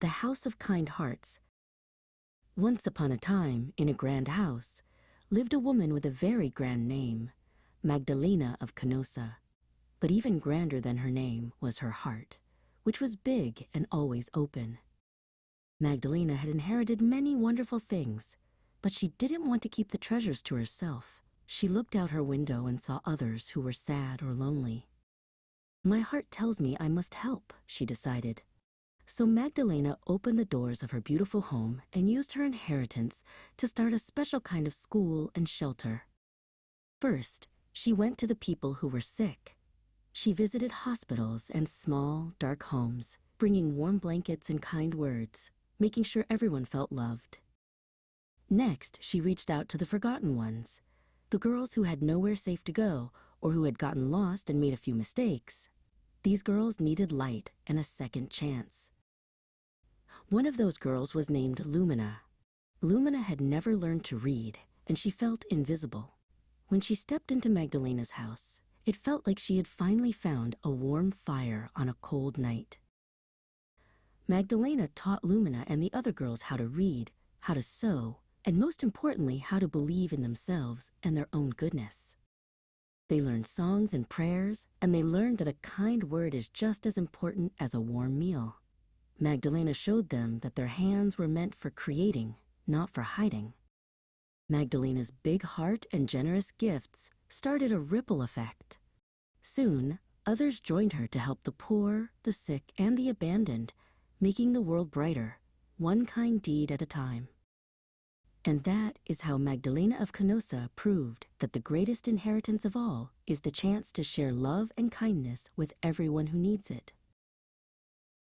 the House of Kind Hearts. Once upon a time, in a grand house, lived a woman with a very grand name, Magdalena of Canossa. But even grander than her name was her heart, which was big and always open. Magdalena had inherited many wonderful things, but she didn't want to keep the treasures to herself. She looked out her window and saw others who were sad or lonely. My heart tells me I must help, she decided. So Magdalena opened the doors of her beautiful home and used her inheritance to start a special kind of school and shelter. First, she went to the people who were sick. She visited hospitals and small, dark homes, bringing warm blankets and kind words, making sure everyone felt loved. Next, she reached out to the forgotten ones, the girls who had nowhere safe to go or who had gotten lost and made a few mistakes. These girls needed light and a second chance. One of those girls was named Lumina. Lumina had never learned to read, and she felt invisible. When she stepped into Magdalena's house, it felt like she had finally found a warm fire on a cold night. Magdalena taught Lumina and the other girls how to read, how to sew, and most importantly, how to believe in themselves and their own goodness. They learned songs and prayers, and they learned that a kind word is just as important as a warm meal. Magdalena showed them that their hands were meant for creating, not for hiding. Magdalena's big heart and generous gifts started a ripple effect. Soon, others joined her to help the poor, the sick, and the abandoned, making the world brighter, one kind deed at a time. And that is how Magdalena of Canossa proved that the greatest inheritance of all is the chance to share love and kindness with everyone who needs it.